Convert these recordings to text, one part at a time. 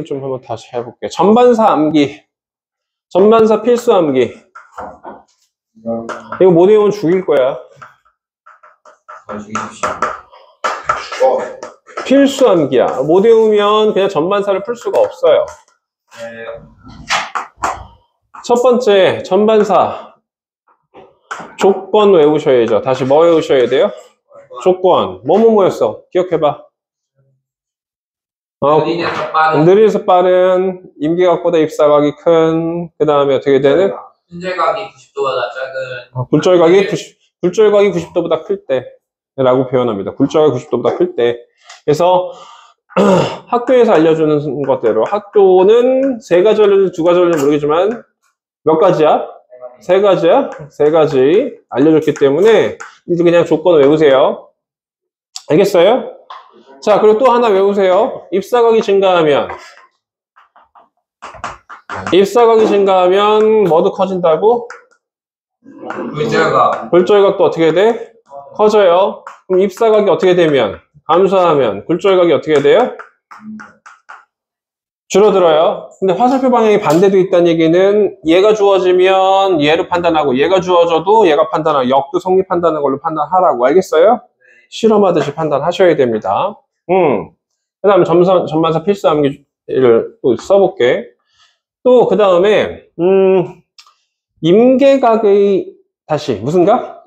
좀 한번 다시 해볼게. 전반사 암기. 전반사 필수 암기. 이거 못 외우면 죽일 거야. 필수 암기야. 못 외우면 그냥 전반사를 풀 수가 없어요. 첫 번째, 전반사. 조건 외우셔야죠. 다시 뭐 외우셔야 돼요? 조건. 뭐였어? 기억해봐. 느리에서 빠른, 임계각보다 입사각이 큰, 그 다음에 어떻게 되는? 분절각이 90도보다 작은. 굴절각이 90도보다 클 때. 라고 표현합니다. 굴절각이 90도보다 클 때. 그래서 학교에서 알려주는 것대로 학교는 세 가지 알려주는지 두 가지 알려주는지 모르겠지만 몇 가지야? 세 가지야? 세 가지 알려줬기 때문에 이제 그냥 조건 외우세요. 알겠어요? 자, 그리고 또 하나 외우세요. 입사각이 증가하면 뭐도 커진다고? 굴절각도 어떻게 돼? 커져요. 그럼 입사각이 어떻게 되면? 감소하면 굴절각이 어떻게 돼요? 줄어들어요. 근데 화살표 방향이 반대도 있다는 얘기는 얘가 주어지면 얘로 판단하고 얘가 주어져도 얘가 판단하고 역도 성립한다는 걸로 판단하라고. 알겠어요? 실험하듯이 판단하셔야 됩니다. 그 다음에 전반사 필수 암기를 또 써볼게. 또 그 다음에 임계각의 다시 무슨 각?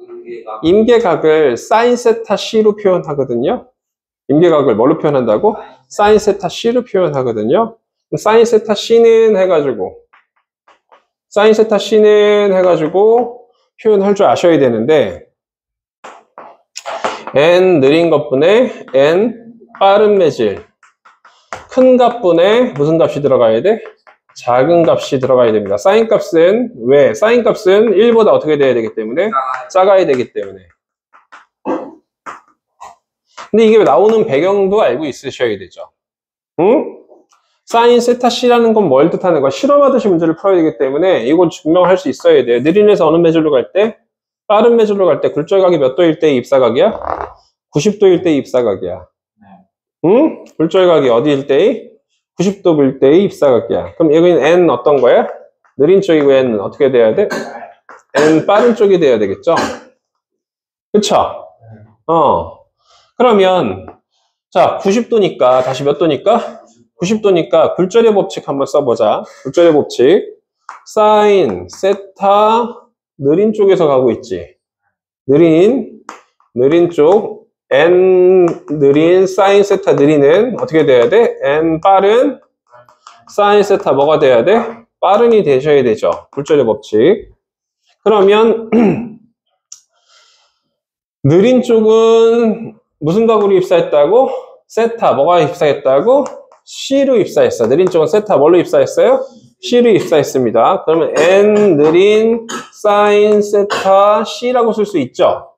임계각을 사인 세타 C로 표현하거든요. 임계각을 뭘로 표현한다고? 사인 세타 C로 표현하거든요. 사인 세타 C는 해가지고 표현할 줄 아셔야 되는데 n 느린 것분에 n 빠른 매질 큰 값분에 무슨 값이 들어가야 돼? 작은 값이 들어가야 됩니다. 사인 값은 왜? 사인 값은 1보다 어떻게 돼야 되기 때문에? 작아야 되기 때문에. 근데 이게 나오는 배경도 알고 있으셔야 되죠. 응? 사인 세타 C라는 건 뭘 뜻하는 거야? 실험하듯이 문제를 풀어야 되기 때문에 이걸 증명할 수 있어야 돼요. 느린에서 어느 매질로 갈 때? 빠른 매질로 갈 때 굴절각이 몇 도일 때 입사각이야? 90도일 때 입사각이야. 응? 굴절각이 어디일 때? 90도일 때의 입사각이야. 그럼 여기는 n 어떤 거야? 느린 쪽이고 n은 어떻게 돼야 돼? n 빠른 쪽이 돼야 되겠죠? 그쵸? 그러면 자 90도니까 다시 몇 도니까? 90도니까 굴절의 법칙 한번 써보자. 굴절의 법칙. 사인 세타 느린 쪽에서 가고 있지. 느린 쪽 n 느린 사인 세타 느리는 어떻게 돼야 돼? n 빠른 사인 세타 뭐가 돼야 돼? 빠른이 되셔야 되죠. 굴절의 법칙. 그러면 느린 쪽은 무슨 각으로 입사했다고? 세타 뭐가 입사했다고? C로 입사했어. 느린 쪽은 세타 뭘로 입사했어요? C로 입사했습니다. 그러면 n 느린 사인 세타 C라고 쓸 수 있죠.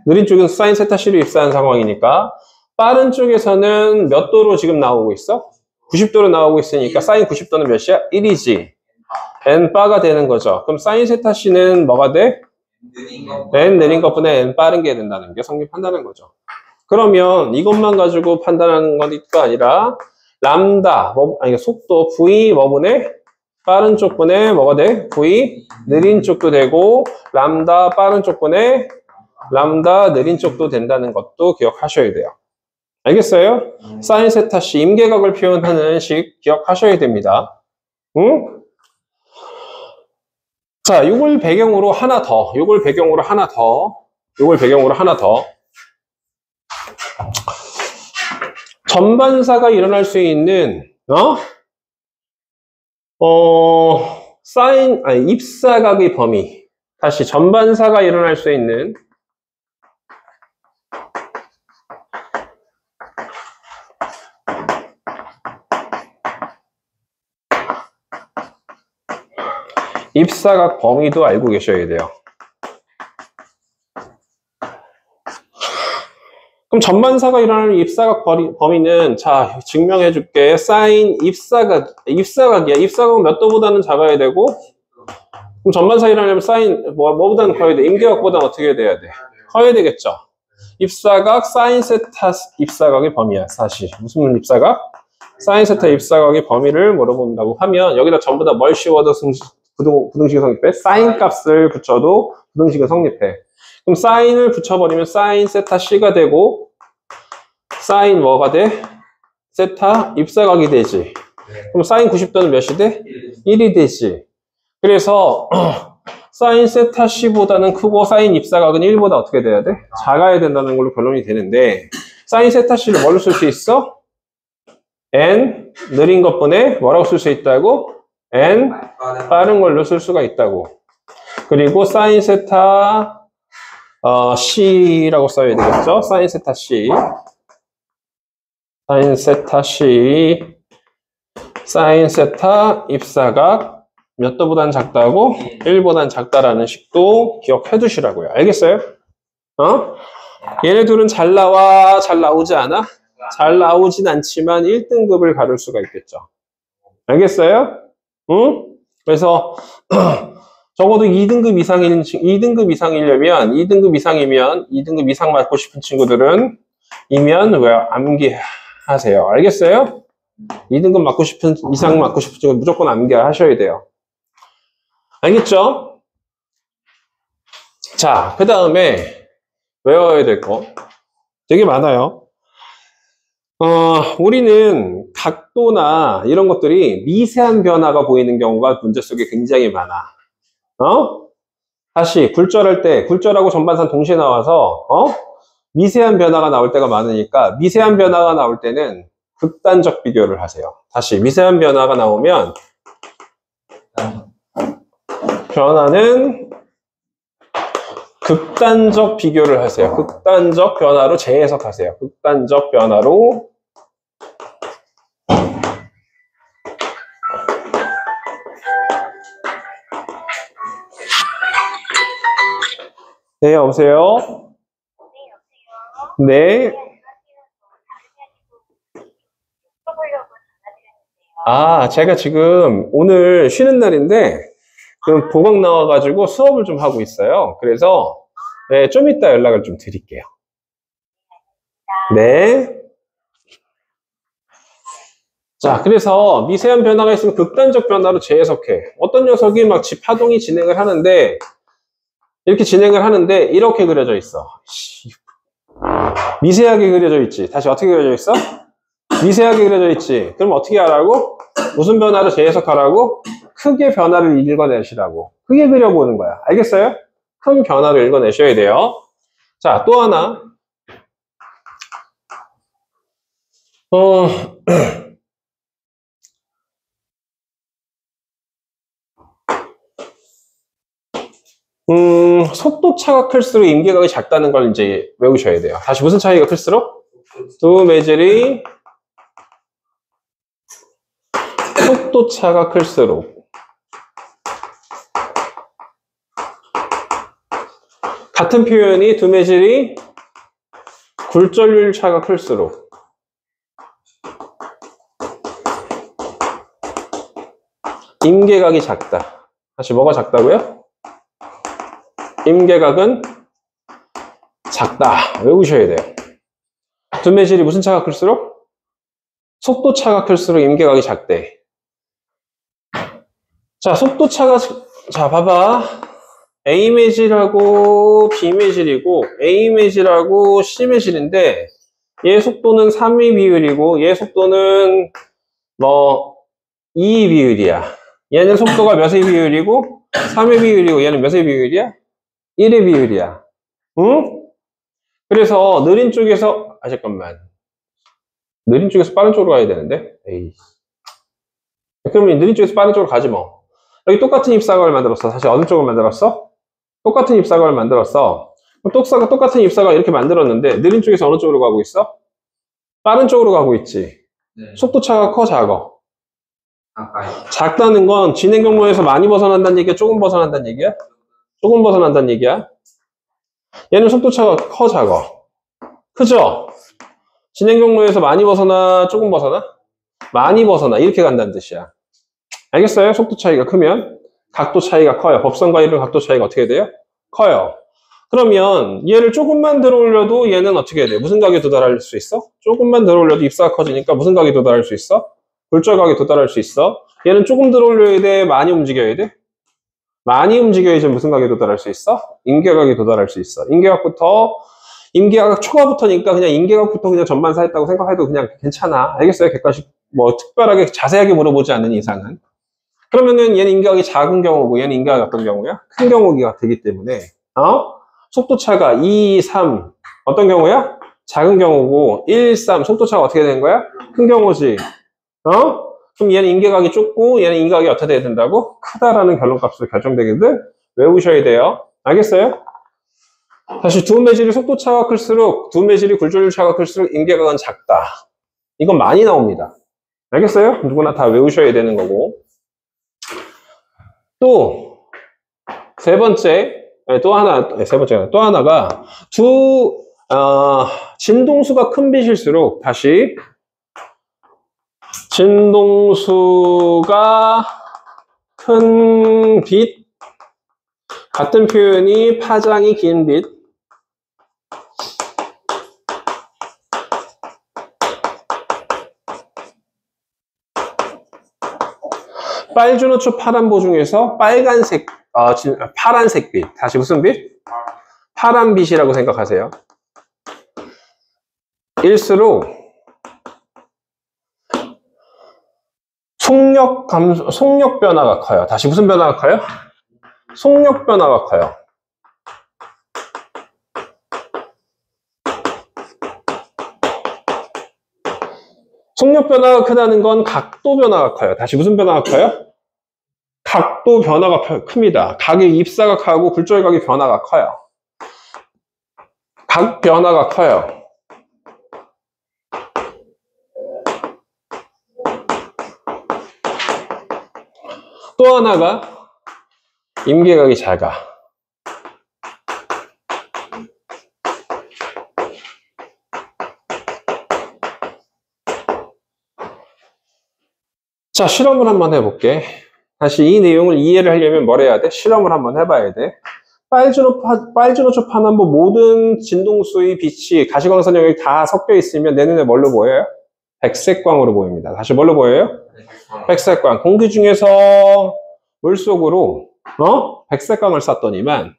느린 쪽은 사인 세타 C로 입사한 상황이니까 빠른 쪽에서는 몇 도로 지금 나오고 있어? 90도로 나오고 있으니까 사인 90도는 몇이야? 1이지. n 바가 되는 거죠. 그럼 사인 세타 C는 뭐가 돼? n 느린 것분에 n 빠른 게 된다는 게 성립한다는 거죠. 그러면 이것만 가지고 판단하는 거니까 아니라 람다, 속도 v 뭐분에 빠른 쪽분에 뭐가 돼? v 느린 쪽도 되고 람다 빠른 쪽분에 람다 느린 쪽도 된다는 것도 기억하셔야 돼요. 알겠어요? 사인 세타 C 임계각을 표현하는 식 기억하셔야 됩니다. 응? 자, 요걸 배경으로 하나 더. 전반사가 일어날 수 있는 입사각의 범위. 다시 전반사가 일어날 수 있는 입사각 범위도 알고 계셔야 돼요. 그럼 전반사가 일어나는 입사각 범위는 자 증명해 줄게. 사인 입사각이야. 입사각은 몇 도보다는 작아야 되고 그럼 전반사 일어나려면 사인 뭐보다는 커야 돼? 임계각보다는 어떻게 돼야 돼? 커야 되겠죠. 입사각 사인 세타 입사각의 범위야. 사실 무슨 입사각? 사인 세타 입사각의 범위를 물어본다고 하면 여기다 전부 다 뭘 씌워도 부등식은 성립해. 사인 값을 붙여도 부등식은 성립해. 그럼 사인을 붙여버리면 사인 세타 C가 되고 사인 뭐가 돼? 세타 입사각이 되지. 그럼 사인 90도는 몇이 돼? 1이 되지. 그래서 사인 세타 C보다는 크고 사인 입사각은 1보다 어떻게 돼야 돼? 작아야 된다는 걸로 결론이 되는데 사인 세타 C를 뭘로 쓸 수 있어? n 느린 것분에 뭐라고 쓸 수 있다고? n 빠른 걸로 쓸 수가 있다고. 그리고 사인 세타 C라고 써야 되겠죠? 사인 세타 C. 사인 세타 C. 사인 세타 입사각 몇 도보단 작다고? 1보단 작다라는 식도 기억해 두시라고요. 알겠어요? 얘네 둘은 잘 나와? 잘 나오지 않아? 잘 나오진 않지만 1등급을 가를 수가 있겠죠. 알겠어요? 응? 그래서 적어도 2등급 이상이려면 2등급 이상이면 2등급 이상 맞고 싶은 친구들은 이면 왜 암기하세요. 알겠어요? 2등급 맞고 싶은 이상 맞고 싶은 친구는 무조건 암기하셔야 돼요. 알겠죠? 자, 그 다음에 외워야 될 거 되게 많아요. 우리는 각도나 이런 것들이 미세한 변화가 보이는 경우가 문제 속에 굉장히 많아. 다시 굴절할 때 굴절하고 전반선 동시에 나와서 미세한 변화가 나올 때가 많으니까 미세한 변화가 나올 때는 극단적 비교를 하세요. 다시 미세한 변화가 나오면 변화는 극단적 비교를 하세요. 극단적 변화로 재해석하세요. 극단적 변화로 네, 여보세요? 네. 제가 지금 오늘 쉬는 날인데 그 보강 나와가지고 수업을 좀 하고 있어요. 그래서 네, 좀 이따 연락을 좀 드릴게요. 네. 자, 그래서 미세한 변화가 있으면 극단적 변화로 재해석해. 어떤 녀석이 막 파동이 진행을 하는데 이렇게 진행을 하는데 이렇게 그려져 있어. 미세하게 그려져 있지. 다시 어떻게 그려져 있어? 미세하게 그려져 있지. 그럼 어떻게 하라고? 무슨 변화를 재해석하라고? 크게 변화를 읽어내시라고. 크게 그려보는 거야. 알겠어요? 큰 변화를 읽어내셔야 돼요. 자, 또 하나. 속도차가 클수록 임계각이 작다는 걸 이제 외우셔야 돼요. 다시 무슨 차이가 클수록? 두 매질이 속도차가 클수록 같은 표현이 두 매질이 굴절률 차가 클수록 임계각이 작다. 다시 뭐가 작다고요? 임계각은 작다. 외우셔야 돼요. 두 매질이 무슨 차가 클수록? 속도차가 클수록 임계각이 작대. 자, 속도차가, 자, 봐봐. A 매질하고 B 매질이고, A 매질하고 C 매질인데, 얘 속도는 3의 비율이고, 얘 속도는 2의 비율이야. 얘는 속도가 몇의 비율이고, 3의 비율이고, 얘는 몇의 비율이야? 1의 비율이야. 응? 그래서 느린 쪽에서, 잠깐만. 느린 쪽에서 빠른 쪽으로 가야 되는데? 에이. 그러면 느린 쪽에서 빠른 쪽으로 가지 뭐. 여기 똑같은 입사각을 만들었어. 사실 어느 쪽을 만들었어? 똑같은 입사각을 만들었어. 똑같은 입사각 이렇게 만들었는데 느린 쪽에서 어느 쪽으로 가고 있어? 빠른 쪽으로 가고 있지. 네. 속도차가 커, 작아? 가까이. 작다는 건 진행 경로에서 많이 벗어난다는 얘기야? 조금 벗어난다는 얘기야? 조금 벗어난다는 얘기야? 얘는 속도차가 커, 작아? 크죠? 진행 경로에서 많이 벗어나, 조금 벗어나? 많이 벗어나. 이렇게 간다는 뜻이야. 알겠어요? 속도 차이가 크면 각도 차이가 커요. 법선과 이런 각도 차이가 어떻게 돼요? 커요. 그러면 얘를 조금만 들어올려도 얘는 어떻게 해야 돼? 무슨 각에 도달할 수 있어? 조금만 들어올려도 입사가 커지니까 무슨 각에 도달할 수 있어? 골절각에 도달할 수 있어. 얘는 조금 들어올려야 돼? 많이 움직여야 돼? 많이 움직여야지 무슨 각에 도달할 수 있어? 임계각에 도달할 수 있어. 임계각 초과부터니까 그냥 임계각부터 그냥 전반사 했다고 생각해도 그냥 괜찮아. 알겠어요? 객관식 뭐 특별하게 자세하게 물어보지 않는 이상은. 그러면은 얘는 임계각이 작은 경우고 얘는 임계각이 어떤 경우야? 큰 경우가 되기 때문에 속도차가 2, 3 어떤 경우야? 작은 경우고 1, 3 속도차가 어떻게 되는 거야? 큰 경우지. 그럼 얘는 임계각이 좁고 얘는 임계각이 어떻게 돼야 된다고? 크다라는 결론값으로 결정되거든. 외우셔야 돼요. 알겠어요? 다시 두 매질이 속도차가 클수록 두 매질이 굴절차가 클수록 임계각은 작다. 이건 많이 나옵니다. 알겠어요? 누구나 다 외우셔야 되는 거고. 또 세 번째 또 하나가 진동수가 큰 빛일수록 다시 진동수가 큰 빛 같은 표현이 파장이 긴 빛 빨주노초 파란보 중에서 파란색 빛 다시 무슨 빛? 파란 빛이라고 생각하세요. 일수록 속력 변화가 커요. 다시 무슨 변화가 커요? 속력 변화가 커요. 속력 변화가 크다는 건 각도 변화가 커요. 다시 무슨 변화가 커요? 각도 변화가 큽니다. 각의 입사각하고 굴절각의 변화가 커요. 각 변화가 커요. 또 하나가 임계각이 작아. 자, 실험을 한번 해볼게. 다시 이 내용을 이해를 하려면 뭘 해야 돼? 실험을 한번 해봐야 돼. 빨주노초 파남보 모든 진동수의 빛이 가시광선 영역이 다 섞여 있으면 내 눈에 뭘로 보여요? 백색광으로 보입니다. 다시 뭘로 보여요? 백색광. 공기 중에서 물속으로 백색광을 쐈더니만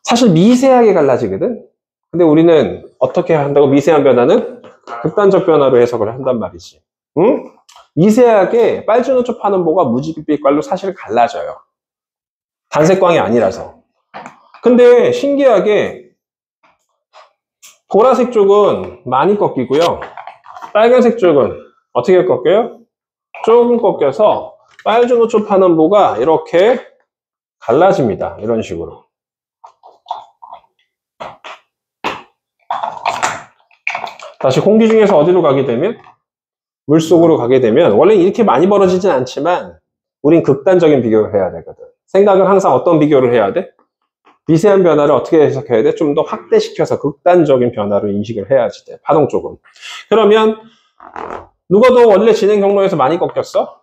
사실 미세하게 갈라지거든. 근데 우리는 어떻게 한다고? 미세한 변화는 극단적 변화로 해석을 한단 말이지. 응? 미세하게 빨주노초 파남보가 무지빛깔로 사실 갈라져요. 단색광이 아니라서. 근데 신기하게 보라색 쪽은 많이 꺾이고요. 빨간색 쪽은 어떻게 꺾여요? 조금 꺾여서 빨주노초 파남보가 이렇게 갈라집니다. 이런 식으로. 다시 공기 중에서 어디로 가게 되면? 물속으로 가게 되면 원래 이렇게 많이 벌어지진 않지만 우린 극단적인 비교를 해야 되거든. 생각은 항상 어떤 비교를 해야 돼? 미세한 변화를 어떻게 해석해야 돼? 좀 더 확대시켜서 극단적인 변화로 인식을 해야지 돼. 파동 쪽은. 그러면 누가 더 원래 진행 경로에서 많이 꺾였어?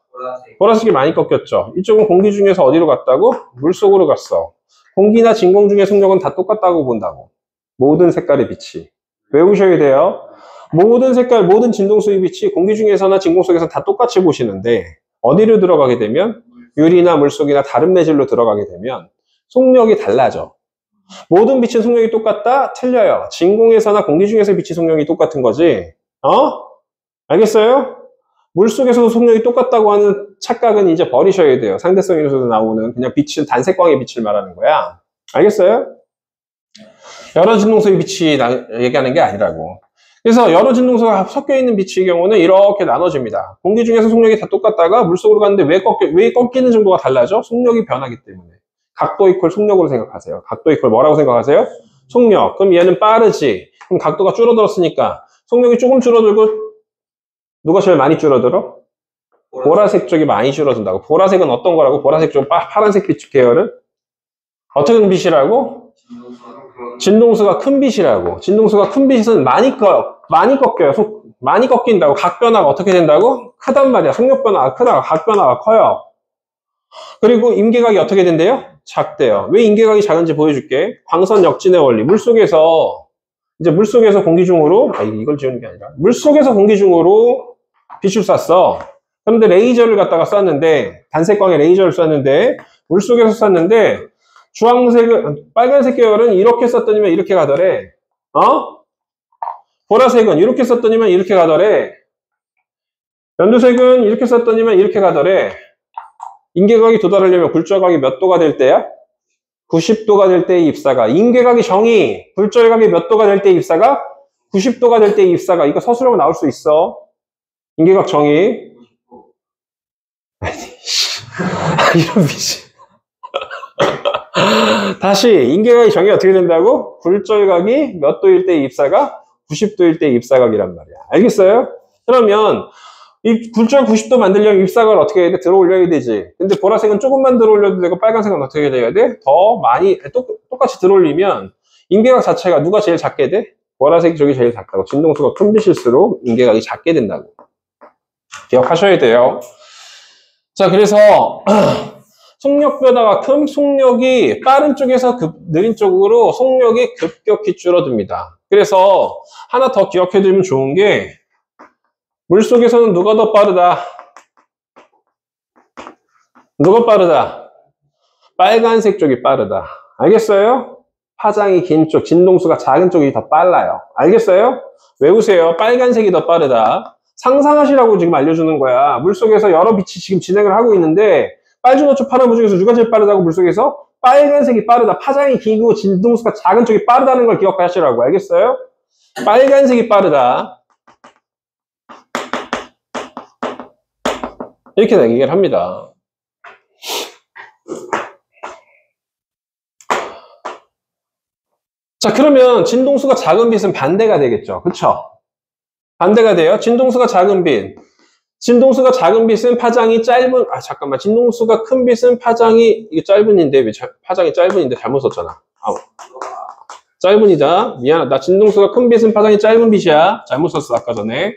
보라색이 많이 꺾였죠. 이쪽은 공기 중에서 어디로 갔다고? 물속으로 갔어. 공기나 진공 중의 속력은 다 똑같다고 본다고. 모든 색깔의 빛이. 외우셔야 돼요. 모든 색깔, 모든 진동수의 빛이 공기 중에서나 진공 속에서 다 똑같이 보시는데 어디로 들어가게 되면 유리나 물속이나 다른 매질로 들어가게 되면 속력이 달라져. 모든 빛은 속력이 똑같다? 틀려요. 진공에서나 공기 중에서 빛의 속력이 똑같은 거지. 알겠어요? 물속에서도 속력이 똑같다고 하는 착각은 이제 버리셔야 돼요. 상대성에서도 나오는 그냥 빛은 단색광의 빛을 말하는 거야. 알겠어요? 여러 진동수의 빛이 얘기하는 게 아니라고. 그래서 여러 진동수가 섞여 있는 빛의 경우는 이렇게 나눠집니다. 공기 중에서 속력이 다 똑같다가 물속으로 갔는데 왜 꺾이는 정도가 달라져? 속력이 변하기 때문에. 각도 이퀄 속력으로 생각하세요. 각도 이퀄 뭐라고 생각하세요? 속력. 그럼 얘는 빠르지. 그럼 각도가 줄어들었으니까 속력이 조금 줄어들고 누가 제일 많이 줄어들어? 보라색 쪽이 많이 줄어든다고. 보라색은 어떤 거라고? 보라색 쪽 파란색 빛 계열은? 어떤 빛이라고? 진동수가 큰 빛이라고. 진동수가 큰 빛은 많이 꺾여요. 많이 꺾인다고. 각 변화가 어떻게 된다고? 크단 말이야. 속력 변화가 크다가 각 변화가 커요. 그리고 임계각이 어떻게 된대요? 작대요. 왜 임계각이 작은지 보여줄게. 광선 역진의 원리. 물속에서 공기 중으로, 이걸 지우는 게 아니라, 물속에서 공기 중으로 빛을 쐈어. 그런데 레이저를 갖다가 쐈는데, 단색광에 레이저를 쐈는데, 물속에서 쐈는데, 빨간색 계열은 이렇게 썼더니만 이렇게 가더래. 보라색은 이렇게 썼더니만 이렇게 가더래. 연두색은 이렇게 썼더니만 이렇게 가더래. 임계각이 도달하려면 굴절각이 몇 도가 될 때야? 90도가 될 때의 입사가. 임계각이 정의, 굴절각이 몇 도가 될 때의 입사가? 90도가 될 때의 입사가. 이거 서술하면 나올 수 있어. 임계각 정의. 이런 미친. 다시 임계각의 정의 어떻게 된다고? 굴절각이 몇 도일 때의 입사가? 90도일 때의 입사각이란 말이야. 알겠어요? 그러면 이 굴절 90도 만들려면 입사각을 어떻게 해야 돼? 들어 올려야 되지. 근데 보라색은 조금만 들어 올려도 되고 빨간색은 어떻게 해야 돼? 더 많이 똑같이 들어 올리면 임계각 자체가 누가 제일 작게 돼? 보라색 쪽이 제일 작다고. 진동수가 큰 빛일수록 임계각이 작게 된다고. 기억하셔야 돼요. 자, 그래서 속력 변화가 큰 속력이 빠른 쪽에서 느린 쪽으로 속력이 급격히 줄어듭니다. 그래서 하나 더 기억해두면 좋은 게 물속에서는 누가 더 빠르다? 누가 빠르다? 빨간색 쪽이 빠르다. 알겠어요? 파장이 긴 쪽, 진동수가 작은 쪽이 더 빨라요. 알겠어요? 외우세요. 빨간색이 더 빠르다. 상상하시라고 지금 알려주는 거야. 물속에서 여러 빛이 지금 진행을 하고 있는데 빨주노초 파란무 중에서 누가 제일 빠르다고 물속에서? 빨간색이 빠르다. 파장이 길고 진동수가 작은 쪽이 빠르다는 걸 기억하시라고. 알겠어요? 빨간색이 빠르다. 이렇게 얘기를 합니다. 자, 그러면 진동수가 작은 빛은 반대가 되겠죠. 그쵸? 반대가 돼요. 진동수가 작은 빛. 진동수가 작은 빛은 파장이 짧은, 진동수가 큰 빛은 파장이, 이게 짧은인데, 왜 파장이 짧은인데 잘못 썼잖아. 짧은이다. 미안하다. 진동수가 큰 빛은 파장이 짧은 빛이야. 잘못 썼어, 아까 전에.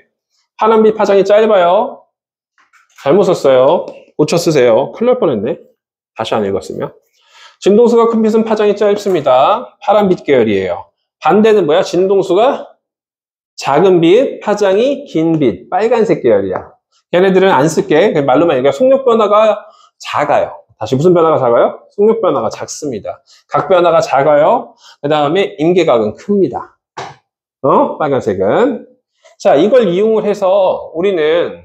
파란 빛 파장이 짧아요. 잘못 썼어요. 고쳐 쓰세요. 큰일 날 뻔했네. 다시 안 읽었으면. 진동수가 큰 빛은 파장이 짧습니다. 파란빛 계열이에요. 반대는 뭐야? 진동수가 작은 빛, 파장이 긴 빛, 빨간색 계열이야. 걔네들은 안 쓸게. 말로만 얘기해. 속력 변화가 작아요. 다시 무슨 변화가 작아요? 속력 변화가 작습니다. 각 변화가 작아요. 그 다음에 임계각은 큽니다. 빨간색은. 자, 이걸 이용을 해서 우리는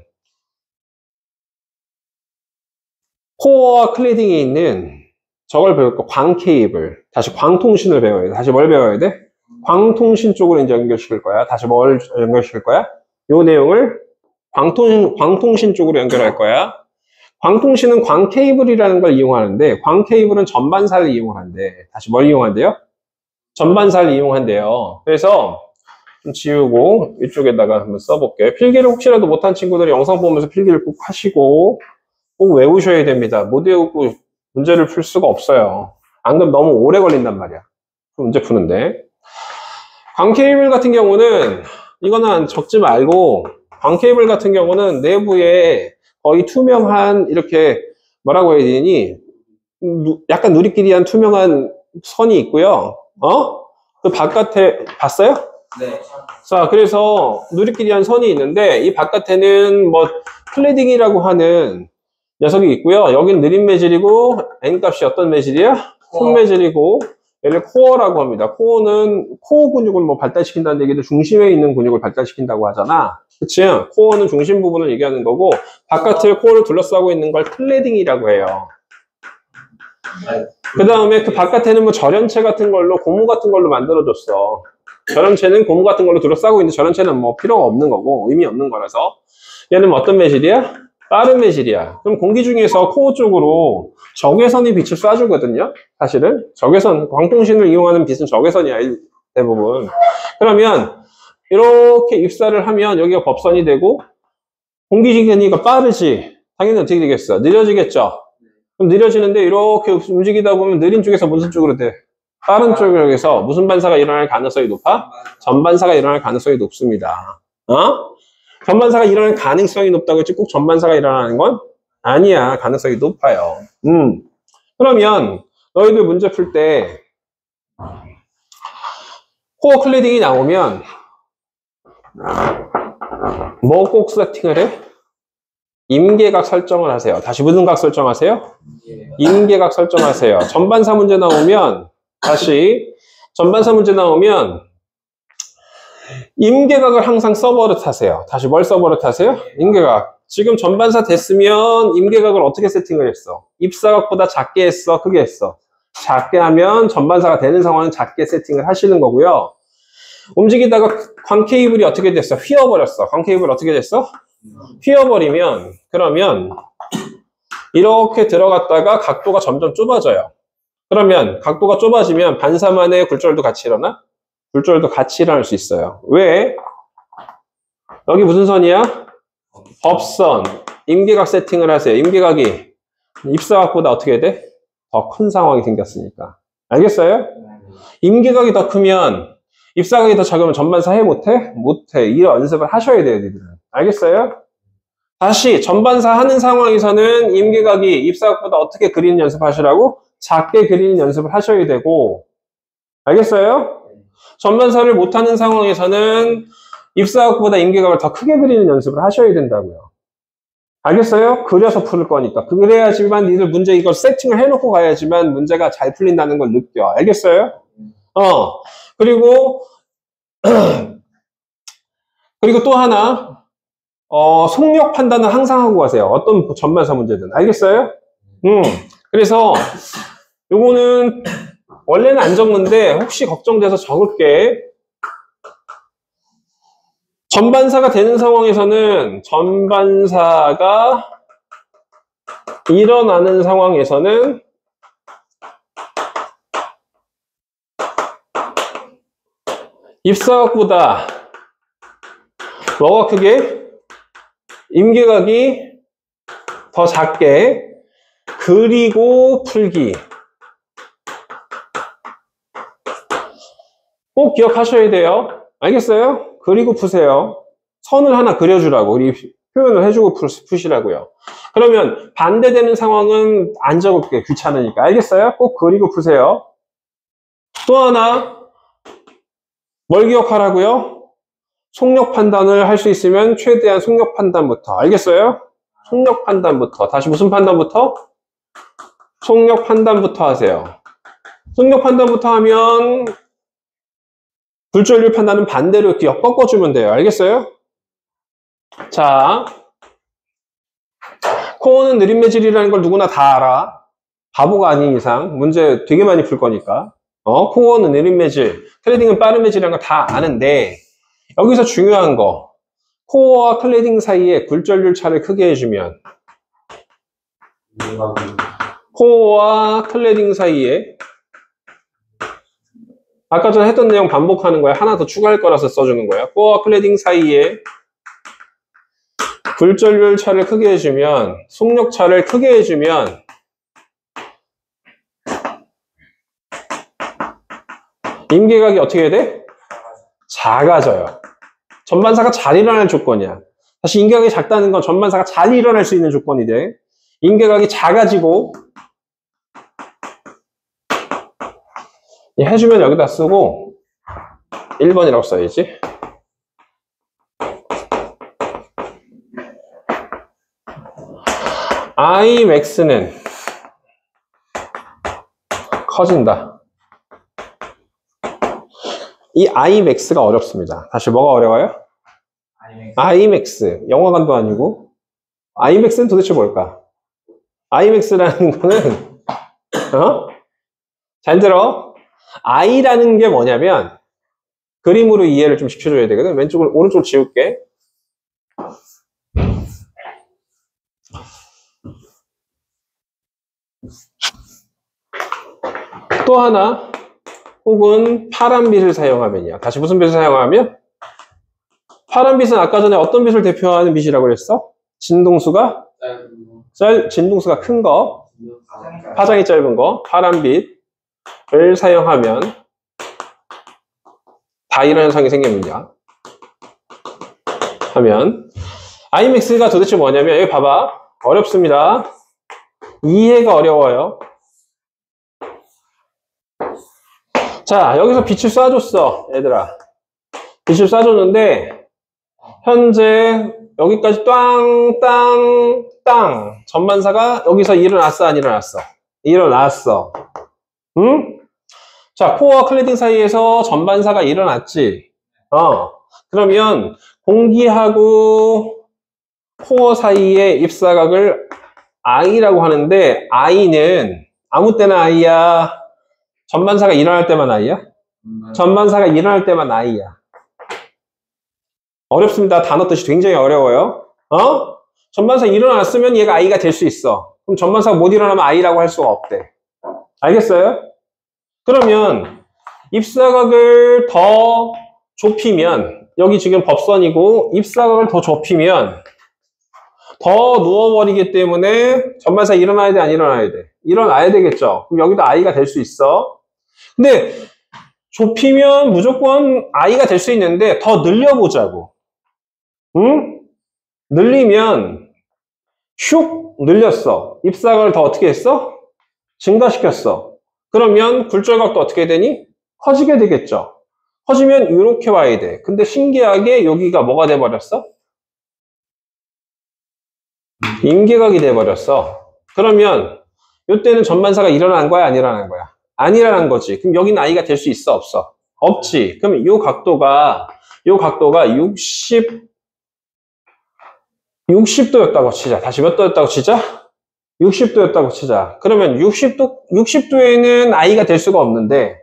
코어와 클래딩에 있는 저걸 배울 거, 광 케이블. 다시 광통신을 배워야 돼. 다시 뭘 배워야 돼? 광통신 쪽으로 이제 연결시킬 거야. 다시 뭘 연결시킬 거야? 요 내용을 광통신 쪽으로 연결할 거야. 광통신은 광 케이블이라는 걸 이용하는데, 광 케이블은 전반사를 이용하는데, 다시 뭘 이용한대요? 전반사를 이용한대요. 그래서 좀 지우고 이쪽에다가 한번 써볼게요. 필기를 혹시라도 못한 친구들이 영상 보면서 필기를 꼭 하시고, 꼭 외우셔야 됩니다. 못 외우고 문제를 풀 수가 없어요. 안 그러면 너무 오래 걸린단 말이야. 문제 푸는데. 광 케이블 같은 경우는 이거는 적지 말고, 광 케이블 같은 경우는 내부에 거의 투명한 이렇게 뭐라고 해야 되니? 약간 누리끼리한 투명한 선이 있고요. 그 바깥에 봤어요? 네. 자, 그래서 누리끼리한 선이 있는데 이 바깥에는 뭐 클래딩이라고 하는 녀석이 있고요. 여기는 느린 매질이고 N값이 어떤 매질이야? 큰 매질이고 얘를 코어라고 합니다. 코어는 코어 근육을 뭐 발달시킨다는 얘기도 중심에 있는 근육을 발달시킨다고 하잖아. 그치? 코어는 중심 부분을 얘기하는 거고 바깥을 코어를 둘러싸고 있는 걸 클래딩이라고 해요. 그 다음에 그 바깥에는 뭐 절연체 같은 걸로 고무 같은 걸로 만들어줬어. 절연체는 고무 같은 걸로 둘러싸고 있는데 절연체는 뭐 필요가 없는 거고 의미 없는 거라서 얘는 어떤 매질이야? 빠른 매질이야. 그럼 공기 중에서 코어 쪽으로 적외선이 빛을 쏴주거든요. 사실은 적외선, 광통신을 이용하는 빛은 적외선이야 대부분. 그러면 이렇게 입사를 하면 여기가 법선이 되고 공기지기가 빠르지. 당연히 어떻게 되겠어? 느려지겠죠. 그럼 느려지는데 이렇게 움직이다 보면 느린 쪽에서 무슨 쪽으로 돼? 빠른 쪽에서 무슨 반사가 일어날 가능성이 높아? 전반사가 일어날 가능성이 높습니다. 전반사가 일어날 가능성이 높다고 했지 꼭 전반사가 일어나는 건 아니야. 가능성이 높아요. 그러면 너희들 문제 풀 때 코어 클래딩이 나오면 뭐 꼭 세팅을 해? 임계각 설정을 하세요. 다시 무슨 각 설정하세요? 임계각 설정하세요. 전반사 문제 나오면 다시 전반사 문제 나오면 임계각을 항상 서버릇 하세요. 다시 뭘 서버릇 하세요? 임계각. 지금 전반사 됐으면 임계각을 어떻게 세팅을 했어? 입사각보다 작게 했어? 크게 했어? 작게 하면 전반사가 되는 상황은 작게 세팅을 하시는 거고요. 움직이다가 광 케이블이 어떻게 됐어? 휘어버렸어. 광 케이블 어떻게 됐어? 휘어버리면 그러면 이렇게 들어갔다가 각도가 점점 좁아져요. 그러면 각도가 좁아지면 반사만의 굴절도 같이 일어나? 굴절도 같이 일어날 수 있어요. 왜? 여기 무슨 선이야? 법선. 임계각 세팅을 하세요. 임계각이 입사각보다 어떻게 돼? 더 큰 상황이 생겼으니까. 알겠어요? 임계각이 더 크면 입사각이 더 작으면 전반사 해 못해? 못해. 이 연습을 하셔야 돼요, 니들은. 알겠어요? 다시 전반사 하는 상황에서는 임계각이 입사각보다 어떻게 그리는 연습하시라고? 작게 그리는 연습을 하셔야 되고. 알겠어요? 전반사를 못하는 상황에서는 입사각보다 임계각을 더 크게 그리는 연습을 하셔야 된다고요. 알겠어요? 그려서 풀 거니까. 그래야지만 니들 문제 이걸 세팅을 해놓고 가야지만 문제가 잘 풀린다는 걸 느껴. 알겠어요? 그리고 또 하나, 속력 판단은 항상 하고 가세요. 어떤 전반사 문제든. 알겠어요? 그래서 요거는 원래는 안 적는데 혹시 걱정돼서 적을게. 전반사가 되는 상황에서는 전반사가 일어나는 상황에서는 입사각보다 뭐가 크게? 임계각이 더 작게 그리고 풀기. 꼭 기억하셔야 돼요. 알겠어요? 그리고 푸세요. 선을 하나 그려주라고 우리 표현을 해주고 푸시라고요. 그러면 반대되는 상황은 안 적을게. 귀찮으니까. 알겠어요? 꼭 그리고 푸세요. 또 하나 뭘 기억하라고요? 속력 판단을 할 수 있으면 최대한 속력 판단부터. 알겠어요? 속력 판단부터. 다시 무슨 판단부터? 속력 판단부터 하세요. 속력 판단부터 하면 굴절률 판단은 반대로 꺾어주면 돼요. 알겠어요? 자, 코어는 느린 매질이라는 걸 누구나 다 알아. 바보가 아닌 이상 문제 되게 많이 풀 거니까. 코어는 느린 매질, 클래딩은 빠른 매질이라는 걸 다 아는데 여기서 중요한 거, 코어와 클래딩 사이에 굴절률 차를 크게 해주면 코어와 클래딩 사이에 아까 전에 했던 내용 반복하는 거야. 하나 더 추가할 거라서 써주는 거야. 코어와 클래딩 사이에 굴절률 차를 크게 해주면, 속력 차를 크게 해주면 임계각이 어떻게 돼? 작아져요. 전반사가 잘 일어날 조건이야. 다시 임계각이 작다는 건 전반사가 잘 일어날 수 있는 조건이 돼. 임계각이 작아지고 해주면 여기다 쓰고 1번이라고 써야지. Imax는 커진다. 이 Imax가 어렵습니다. 다시 뭐가 어려워요? Imax. 영화관도 아니고 Imax는 도대체 뭘까? Imax라는 거는 잘 들어. I라는 게 뭐냐면 그림으로 이해를 좀 시켜줘야 되거든. 오른쪽으로 지울게. 또 하나, 혹은 파란빛을 사용하면이야. 다시 무슨 빛을 사용하면? 파란빛은 아까 전에 어떤 빛을 대표하는 빛이라고 그랬어? 진동수가 큰 거, 파장이 짧은 거, 파란빛을 사용하면 다 이런 현상이 생깁니다. 하면 Imax가 도대체 뭐냐면 여기 봐봐. 어렵습니다. 이해가 어려워요. 자, 여기서 빛을 쏴줬어, 얘들아. 빛을 쏴줬는데, 현재 여기까지 땅 전반사가 여기서 일어났어, 안 일어났어? 일어났어. 응? 자, 코어와 클래딩 사이에서 전반사가 일어났지. 그러면 공기하고 코어 사이의 입사각을 I라고 하는데, I는 아무 때나 I야? 전반사가 일어날 때만 I야? 전반사가 일어날 때만 I야. 어렵습니다. 단어 뜻이 굉장히 어려워요. 전반사 일어났으면 얘가 I가 될 수 있어. 그럼 전반사가 못 일어나면 I라고 할 수가 없대. 알겠어요? 그러면 입사각을 더 좁히면, 여기 지금 법선이고 입사각을 더 좁히면 더 누워버리기 때문에 전반사 일어나야 돼, 안 일어나야 돼? 일어나야 되겠죠. 그럼 여기도 I가 될 수 있어. 근데 좁히면 무조건 I가 될 수 있는데 더 늘려보자고. 응? 늘리면 슉 늘렸어. 입사각을 더 어떻게 했어? 증가시켰어. 그러면 굴절각도 어떻게 되니? 커지게 되겠죠. 커지면 이렇게 와야 돼. 근데 신기하게 여기가 뭐가 돼버렸어? 임계각이 돼버렸어. 그러면 이때는 전반사가 일어난 거야, 안 일어난 거야? 안 일어난 거지. 그럼 여기는 I가 될 수 있어, 없어? 없지. 그럼 이 각도가 60도였다고 치자. 다시 몇 도였다고 치자? 60도였다고 치자. 그러면 60도에는 I가 될 수가 없는데,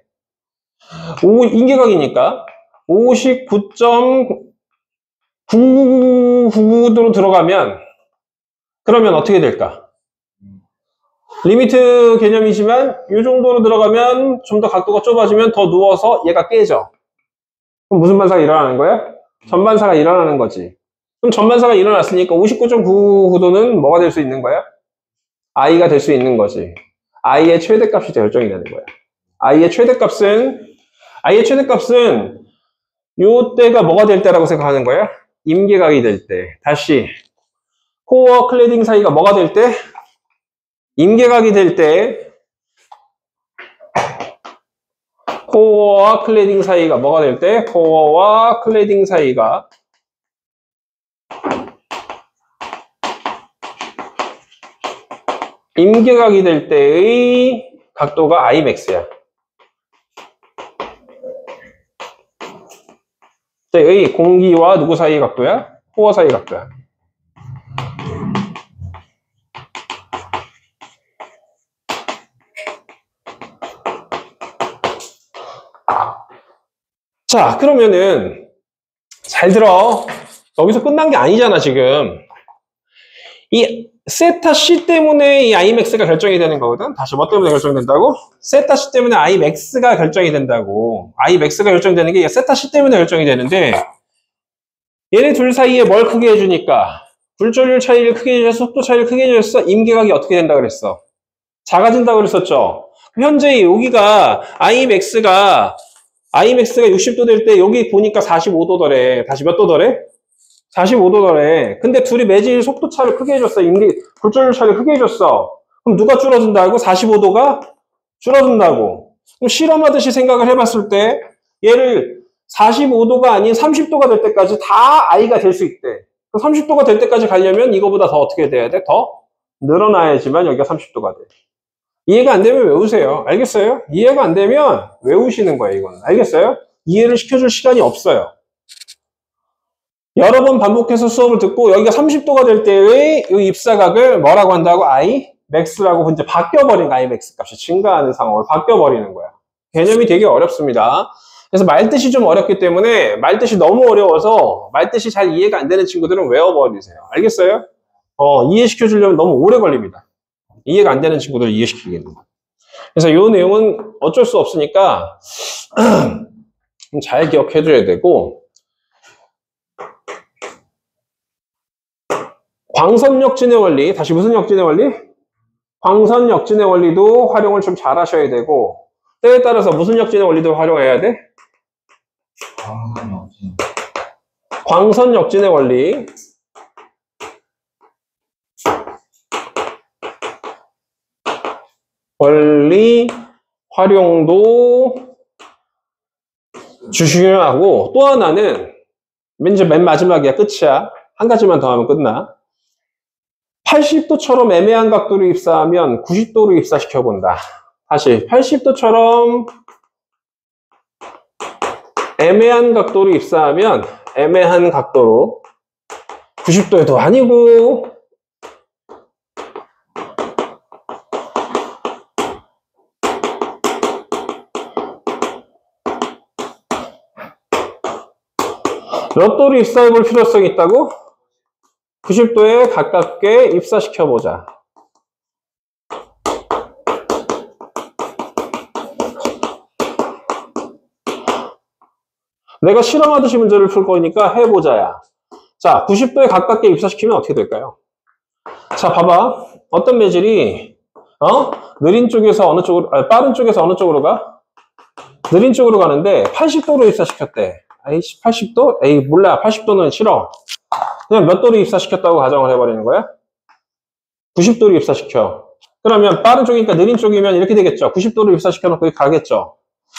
임계각이니까 59.999도로 들어가면, 그러면 어떻게 될까? 리미트 개념이지만 이 정도로 들어가면 좀 더 각도가 좁아지면 더 누워서 얘가 깨져. 그럼 무슨 반사가 일어나는 거야? 전반사가 일어나는 거지. 그럼 전반사가 일어났으니까 59.999도는 뭐가 될 수 있는 거야? I가 될 수 있는 거지. I의 최대값이 결정이 되는 거야. I의 최대값은 요때가 뭐가 될 때라고 생각하는 거야? 임계각이 될 때. 다시 코어와 클래딩 사이가 뭐가 될 때? 임계각이 될 때, 코어와 클래딩 사이가 뭐가 될 때? 코어와 클래딩 사이가 임계각이 될 때의 각도가 Imax야. 때의 공기와 누구 사이의 각도야? 코어 사이의 각도야. 자, 그러면은 잘 들어. 여기서 끝난 게 아니잖아, 지금. 이 세타 C 때문에 이 Imax가 결정이 되는 거거든. 다시 뭐 때문에 결정된다고? 세타 C 때문에 Imax가 결정이 된다고. Imax가 결정되는 게 세타 C 때문에 결정이 되는데, 얘네 둘 사이에 뭘 크게 해주니까, 굴절률 차이를 크게 해줘서 속도 차이를 크게 해줘서 임계각이 어떻게 된다 그랬어? 작아진다 그랬었죠. 현재 여기가 Imax가 60도 될 때 여기 보니까 45도더래. 다시 몇 도더래? 45도더래. 근데 둘이 매질 속도 차를 크게 해줬어. 굴절률 차를 크게 해줬어. 그럼 누가 줄어든다고? 45도가 줄어든다고. 그럼 실험하듯이 생각을 해봤을 때 얘를 45도가 아닌 30도가 될 때까지 다 I가 될 수 있대. 30도가 될 때까지 가려면 이거보다 더 어떻게 돼야 돼? 더 늘어나야지만 여기가 30도가 돼. 이해가 안 되면 외우세요. 알겠어요? 이해가 안 되면 외우시는 거예요, 이거는. 알겠어요? 이해를 시켜줄 시간이 없어요. 여러 번 반복해서 수업을 듣고 여기가 30도가 될 때의 이 입사각을 뭐라고 한다고? Imax라고 이제 바뀌어버린 Imax 값이 증가하는 상황으로 바뀌어버리는 거야. 개념이 되게 어렵습니다. 그래서 말뜻이 좀 어렵기 때문에 말뜻이 너무 어려워서 말뜻이 잘 이해가 안 되는 친구들은 외워버리세요. 알겠어요? 이해시켜주려면 너무 오래 걸립니다. 이해가 안 되는 친구들을 이해시키겠는 거예요. 그래서 이 내용은 어쩔 수 없으니까 잘 기억해줘야 되고, 광선 역진의 원리, 다시 무슨 역진의 원리? 광선 역진의 원리도 활용을 좀 잘 하셔야 되고, 때에 따라서 무슨 역진의 원리도 활용해야 돼? 광선 역진의 원리. 원리 활용도 중요하고, 또 하나는 이제 맨 마지막이야. 끝이야. 한 가지만 더 하면 끝나. 80도처럼 애매한 각도로 입사하면 90도로 입사시켜 본다. 다시 80도처럼 애매한 각도로 입사하면 애매한 각도로 90도에도 아니고 몇 도로 입사해 볼 필요성이 있다고? 90도에 가깝게 입사시켜 보자. 내가 실험하듯이 문제를 풀 거니까 해보자야. 자, 90도에 가깝게 입사시키면 어떻게 될까요? 자, 봐봐. 어떤 매질이 느린 쪽에서 어느 쪽으로, 빠른 쪽에서 어느 쪽으로 가? 느린 쪽으로 가는데 80도로 입사시켰대. 아이씨, 80도? 에이, 몰라. 80도는 싫어. 그냥 몇 도로 입사시켰다고 가정을 해버리는 거야? 90도로 입사시켜. 그러면 빠른 쪽이니까 느린 쪽이면 이렇게 되겠죠. 90도로 입사시켜놓고 여기 가겠죠.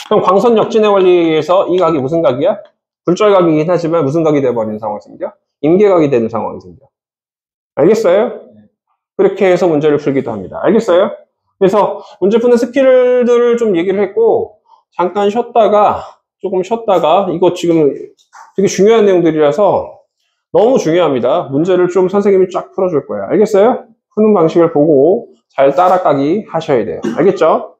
그럼 광선 역진의 원리에서 이 각이 무슨 각이야? 굴절각이긴 하지만 무슨 각이 돼버리는 상황이 생겨? 임계각이 되는 상황이 생겨. 알겠어요? 그렇게 해서 문제를 풀기도 합니다. 알겠어요? 그래서 문제 푸는 스킬들을 좀 얘기를 했고, 잠깐 조금 쉬었다가, 이거 지금 되게 중요한 내용들이라서 너무 중요합니다. 문제를 좀 선생님이 쫙 풀어줄 거예요. 알겠어요? 푸는 방식을 보고 잘 따라가기 하셔야 돼요. 알겠죠?